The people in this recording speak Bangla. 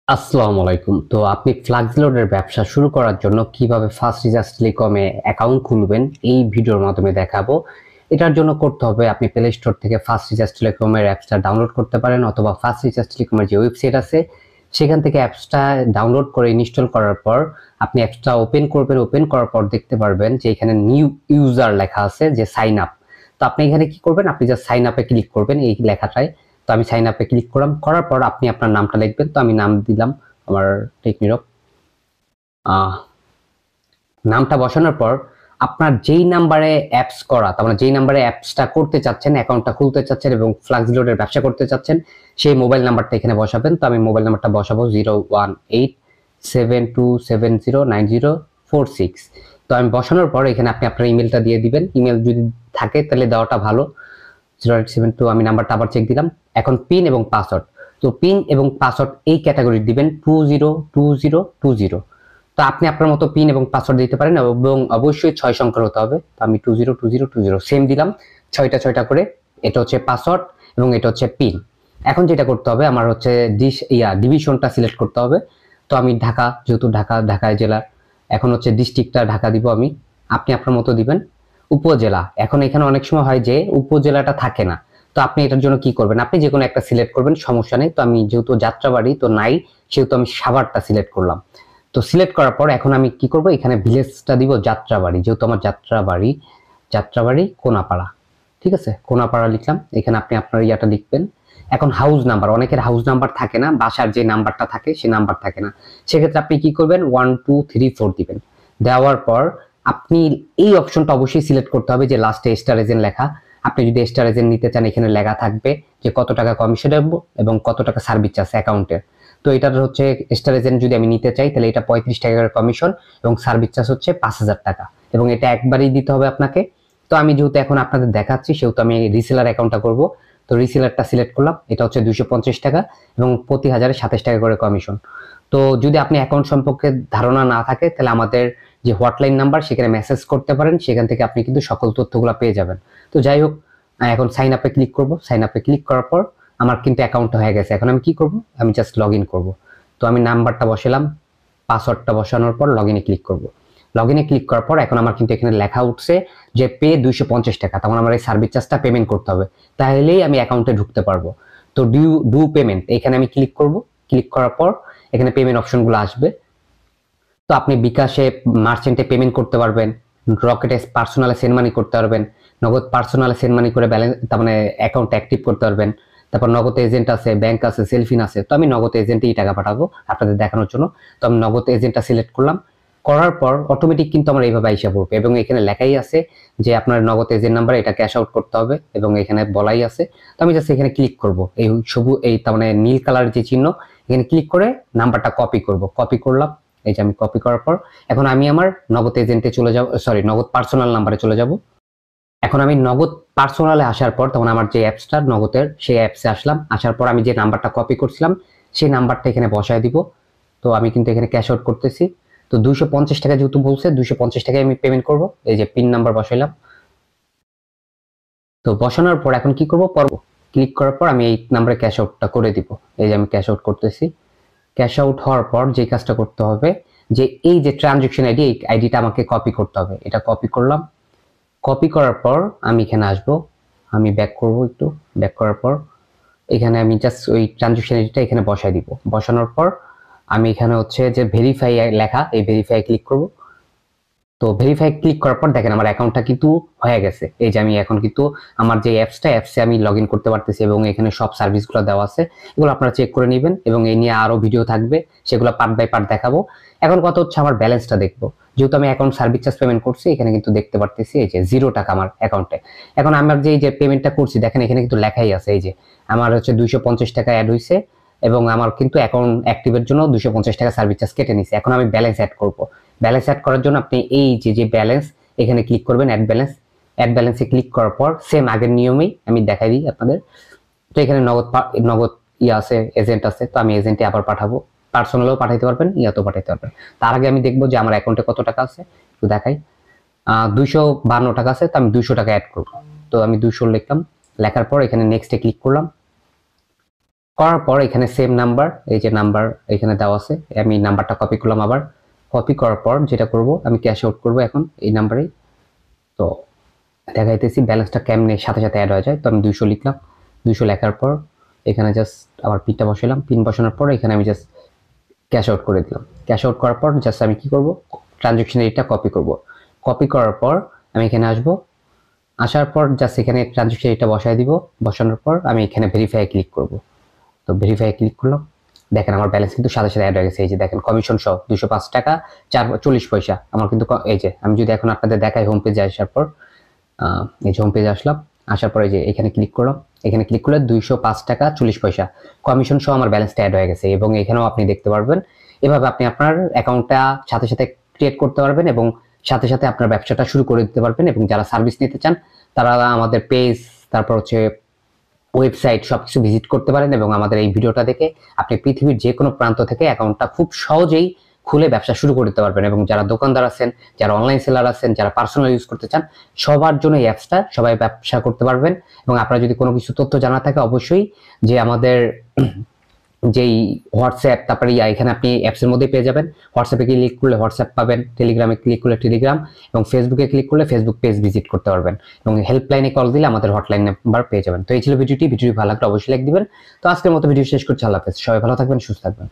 আসসালামু আলাইকুম। তো আপনি ফ্লাক্স লোডের ব্যবসা শুরু করার জন্য কিভাবে ফার্স্ট রিচার্জ টেলিকমে অ্যাকাউন্ট খুলবেন এই ভিডিওর মাধ্যমে দেখাবো। এটার জন্য করতে হবে আপনি প্লে স্টোর থেকে ফার্স্ট রিচার্জ টেলিকমের অ্যাপসটা ডাউনলোড করতে পারেন, অথবা ফার্স্ট রিচার্জ টেলিকমের যে ওয়েবসাইট আছে সেখান থেকে অ্যাপসটা ডাউনলোড করে ইনস্টল করার পর আপনি অ্যাপসটা ওপেন করবেন। ওপেন করার পর দেখতে পারবেন যে এখানে নিউ ইউজার লেখা আছে, যে সাইন আপ। তো আপনি এখানে কি করবেন, আপনি জাস্ট সাইন আপে ক্লিক করবেন এই লেখাটায়। তো আমি সাইন আপে ক্লিক করলাম, করার পর আপনি আপনার নামটা লিখবেন। তো আমি নাম দিলাম আমার টেকনিরব। নামটা বসানোর পর আপনার যেই নাম্বারে অ্যাপস করা, তার মানে যেই নাম্বারে অ্যাপসটা করতে চাচ্ছেন, অ্যাকাউন্টটা খুলতে চাচ্ছেন এবং ফ্লাক্স লোডের ব্যবসা করতে চাচ্ছেন, সেই মোবাইল নাম্বারটা এখানে বসাবেন। তো আমি মোবাইল নাম্বারটা বসাবো 01872709046। তো আমি বসানোর পর এখানে আপনি আপনার ইমেলটা দিয়ে দিবেন। ইমেল যদি থাকে তাহলে দেওয়াটা ভালো। 0872 আমি নাম্বারটা আবার চেক দিলাম। এখন পিন এবং পাসওয়ার্ড, তো পিন এবং পাসওয়ার্ড এই ক্যাটাগরি দিবেন 202020। তো আপনি আপনার মতো পিন এবং পাসওয়ার্ড দিতে পারেন এবং অবশ্যই 6 সংখ্যার হতে হবে। তো আমি 202020 সেম দিলাম, 6টা করে। এটা হচ্ছে পাসওয়ার্ড এবং এটা হচ্ছে পিন। এখন যেটা করতে হবে, আমার হচ্ছে ডিভিশনটা সিলেক্ট করতে হবে। তো আমি ঢাকা, যেহেতু ঢাকায় জেলা, এখন হচ্ছে ডিস্ট্রিক্টটা ঢাকা দিব আমি। আপনি আপনার মতো দিবেন। উপজেলা, এখন এখানে অনেক সময় হয় যে উপজেলাটা থাকে না। তো আপনি এটার জন্য কি করবেন, আপনি যে কোনো একটা সিলেক্ট করবেন, সমস্যা নেই। তো আমি যেহেতু যাত্রাবাড়ি তো নাই, সেহেতু আমি সাভারটা সিলেক্ট করলাম। তো সিলেক্ট করার পর এখন আমি কি করব, এখানে ভিলেজটা দিব যাত্রাবাড়ি, যেহেতু আমার যাত্রাবাড়ি কোনাপাড়া। ঠিক আছে, কোনাপাড়া লিখলাম। এখানে আপনি আপনার ইয়াটা লিখবেন। এখন হাউস নাম্বার, অনেকের হাউস নাম্বার থাকে না, বাসার যে নাম্বারটা থাকে সে নাম্বার থাকে না। সেক্ষেত্রে আপনি কি করবেন, 1234 দিবেন। দেওয়ার পর আপনি এই অপশনটা অবশ্যই সিলেক্ট করতে হবে যে লাস্টে স্টার এজেন্ট লেখা। আপনি যদি স্টার এজেন্ট নিতে চান, এখানে লেখা থাকবে যে কত টাকা কমিশন দেবো এবং কত টাকা সার্ভিস আছে অ্যাকাউন্টের। তো এটার হচ্ছে স্টার এজেন্ট যদি আমি নিতে চাই তাহলে এটা 35 টাকার কমিশন এবং সার্ভিস চার্জ হচ্ছে 5000 টাকা, এবং এটা একবারই দিতে হবে আপনাকে। তো আমি যেহেতু এখন আপনাদের দেখাচ্ছি, সেহেতু আমি রিসেলার অ্যাকাউন্টটা করব। তো রিসেলারটা সিলেক্ট করলাম, এটা হচ্ছে 250 টাকা এবং প্রতি হাজারে 27 টাকা করে কমিশন। তো যদি আপনি অ্যাকাউন্ট সম্পর্কে ধারণা না থাকে তাহলে আমাদের যে হটলাইন নাম্বার সেখানে মেসেজ করতে পারেন, সেখান থেকে আপনি কিন্তু সকল তথ্যগুলো পেয়ে যাবেন। তো যাই হোক, এখন সাইন আপে ক্লিক করব। সাইন আপে ক্লিক করার পর আমার কিন্তু অ্যাকাউন্টটা হয়ে গেছে। এখন আমি কি করব, আমি জাস্ট লগ ইন করবো। তো আমি নাম্বারটা বসালাম, পাসওয়ার্ডটা বসানোর পর লগ ইনে ক্লিক করব। লগ ইনে ক্লিক করার পর এখন আমার কিন্তু এখানে লেখা উঠছে যে পে 250 টাকা, তখন আমার এই সার্ভিস চার্জটা পেমেন্ট করতে হবে, তাহলেই আমি অ্যাকাউন্টে ঢুকতে পারবো। তো ডু পেমেন্ট এখানে আমি ক্লিক করব। ক্লিক করার পর এখানে পেমেন্ট অপশনগুলো আসবে। তো আপনি বিকাশে মার্চেন্টে পেমেন্ট করতে পারবেন, রকেটে পার্সোনালে সেন্ড মানি করতে পারবেন, নগদ পার্সোনালে সেন্ড মানি করে ব্যালেন্স, তার মানে অ্যাকাউন্ট অ্যাক্টিভ করতে পারবেন। তারপর নগদ এজেন্ট আছে, ব্যাংক আছে, সেলফিন আছে। তো আমি নগদ এজেন্টেই টাকা পাঠাবো আপনাদের দেখানোর জন্য। তো আমি নগদ এজেন্টটা সিলেক্ট করলাম। করার পর অটোমেটিক কিন্তু আমার এইভাবে আইসা পড়বে এবং এখানে লেখাই আছে যে আপনার নগদ এজেন্ট নাম্বার এটা ক্যাশ আউট করতে হবে এবং এখানে বলাই আছে। তো আমি জাস্ট এখানে ক্লিক করব, এই সবুজ এই তার মানে নীল কালার যে চিহ্ন, এখানে ক্লিক করে নাম্বারটা কপি করব। কপি করলাম, এই যে আমি কপি করার পর এখন আমি আমার নগদ এজেন্টে চলে যাব, সরি নগদ পার্সোনাল নাম্বারে চলে যাব। এখন আমি নগদ পার্সোনালে আসার পর তখন আমার যে অ্যাপসটা নগদের, সেই অ্যাপসে আসলাম। আসার পর আমি যে নাম্বারটা কপি করছিলাম সেই নাম্বারটা এখানে বসায় দিব। তো আমি কিন্তু এখানে ক্যাশ আউট করতেছি। তো 250 টাকা যেহেতু বলছে, 250 টাকায় আমি পেমেন্ট করব। এই যে পিন নাম্বার বসাইলাম। তো বসানোর পর এখন কি করব, ক্লিক করার পর আমি এই নাম্বারে ক্যাশ আউটটা করে দিব। এই যে আমি ক্যাশ আউট করতেছি। ক্যাশ আউট হওয়ার পর যে কাজটা করতে হবে, যে এই যে ট্রানজেকশন আইডি, এই আইডিটা আমাকে কপি করতে হবে। এটা কপি করলাম। কপি করার পর আমি এখানে আসব, আমি ব্যাক করব একটু। ব্যাক করার পর এখানে আমি জাস্ট ওই ট্রানজেকশন আইডিটা এখানে বসাই দিব। বসানোর পর আমি এখানে হচ্ছে যে ভেরিফাই লেখা, এই ভেরিফাই ক্লিক করব। তো ভেরিফাই ক্লিক করার পর দেখেন আমার অ্যাকাউন্টটা কিন্তু হয়ে গেছে। এই যে আমি এখন কিন্তু আমার যে অ্যাপসে আমি লগ ইন করতে পারতেছি এবং এখানে সব সার্ভিসগুলো দেওয়া আছে। এগুলো আপনারা চেক করে নেবেন এবং এই নিয়ে আরো ভিডিও থাকবে, সেগুলো পার্ট বাই পার্ট দেখাবো। এখন কথা হচ্ছে আমার ব্যালেন্সটা দেখবো। যেহেতু আমি অ্যাকাউন্ট সার্ভিস চার্জ পেমেন্ট করছি, এখানে কিন্তু দেখতে পারতেছি এই যে 0 টাকা আমার অ্যাকাউন্টে। এখন আমার যে পেমেন্টটা করছি দেখেন এখানে কিন্তু লেখাই আছে এই যে আমার হচ্ছে 250 টাকা অ্যাড হয়েছে এবং আমার কিন্তু অ্যাকাউন্ট অ্যাক্টিভের জন্য 250 টাকা সার্ভিস চার্জ কেটে নিছে। এখন আমি ব্যালেন্স অ্যাড করব। ব্যালেন্স অ্যাড করার জন্য আপনি এই যে ব্যালেন্স, এখানে ক্লিক করবেন, অ্যাড ব্যালেন্স। অ্যাড ব্যালেন্সে ক্লিক করার পর সেম আগের নিয়মেই আমি দেখাই দিই আপনাদের। তো এখানে নগদ আছে, এজেন্ট আছে। তো আমি এজেন্টে আবার পাঠাবো, পার্সোনালও পাঠাইতে পারবেন, ইয়াতেও পাঠাইতে পারবেন। তার আগে আমি দেখবো যে আমার অ্যাকাউন্টে কত টাকা আছে, একটু দেখাই। 252 টাকা আছে। তো আমি 200 টাকা অ্যাড করবো। তো আমি 200 লিখলাম। লেখার পর এখানে নেক্সটে ক্লিক করলাম। করার পর এখানে সেম নাম্বার, এই যে নাম্বার এখানে দেওয়া আছে, আমি নাম্বারটা কপি করলাম। আবার কপি করার পর যেটা করব, আমি ক্যাশ আউট করব এখন এই নাম্বারেই। তো দেখাইতেছি ব্যালেন্সটা কেমনে সাথে সাথে অ্যাড হয়ে যায়। তো আমি 200 লিখলাম, 200 লেখার পর এখানে জাস্ট আবার পিনটা বসালাম। পিন বসানোর পর এখানে আমি জাস্ট ক্যাশ আউট করে দিলাম। ক্যাশ আউট করার পর জাস্ট আমি কি করব, ট্রানজ্যাকশন আইডিটা কপি করব। কপি করার পর আমি এখানে আসব, আসার পর জাস্ট এখানে ট্রানজ্যাকশন আইডিটা বসায় দিব। বসানোর পর আমি এখানে ভেরিফাই ক্লিক করব। তো ভেরিফাই ক্লিক করলাম, দেখেন আমার ব্যালেন্স কিন্তু সাথে সাথে অ্যাড হয়ে গেছে। এই যে দেখেন কমিশন সহ 205 টাকা 40 পয়সা আমার কিন্তু। এই যে আমি যদি এখন আপনাদের দেখাই হোম পেজে আসার পর, এই যে হোম পেজে আসলাম, আসার পরে যে এখানে ক্লিক করলাম, এখানে ক্লিক করলে 205 টাকা 40 পয়সা কমিশন সহ আমার ব্যালেন্সটা অ্যাড হয়ে গেছে। এবং এখানেও আপনি দেখতে পারবেন, এভাবে আপনি আপনার অ্যাকাউন্টটা সাথে সাথে ক্রিয়েট করতে পারবেন এবং সাথে সাথে আপনার ব্যবসাটা শুরু করে দিতে পারবেন। এবং যারা সার্ভিস নিতে চান তারা আমাদের পেজ, তারপর হচ্ছে ওয়েবসাইট সবকিছু ভিজিট করতে পারেন। এবং আমাদের এই ভিডিওটা দেখে আপনি পৃথিবীর যে কোনো প্রান্ত থেকে অ্যাকাউন্টটা খুব সহজেই খুলে ব্যবসা শুরু করতে পারবেন। এবং যারা দোকানদার আছেন, যারা অনলাইন সেলার আছেন, যারা পার্সোনাল ইউজ করতে চান, সবার জন্য এই অ্যাপসটা সবাই ব্যবসা করতে পারবেন। এবং আপনারা যদি কোনো কিছু তথ্য জানা থাকে অবশ্যই যে আমাদের যেই হোয়াটসঅ্যাপ, তারপরে এখানে আপনি অ্যাপসের মধ্যে পেয়ে যাবেন। হোয়াটসঅ্যাপে ক্লিক করলে হোয়াটসঅ্যাপ পাবেন, টেলিগ্রামে ক্লিক করলে টেলিগ্রাম, এবং ফেসবুকে ক্লিক করলে ফেসবুক পেজ ভিজিট করতে পারবেন। এবং হেল্পলাইনে কল দিলে আমাদের হটলাইন নাম্বার পেয়ে যাবেন। তো এই ছিল ভিডিওটি ভালো লাগলে অবশ্যই লাইক দিবেন। তো আজকের মতো ভিডিও শেষ করছি, আল্লাহ হাফেজ। সবাই ভালো থাকবেন, সুস্থ থাকবেন।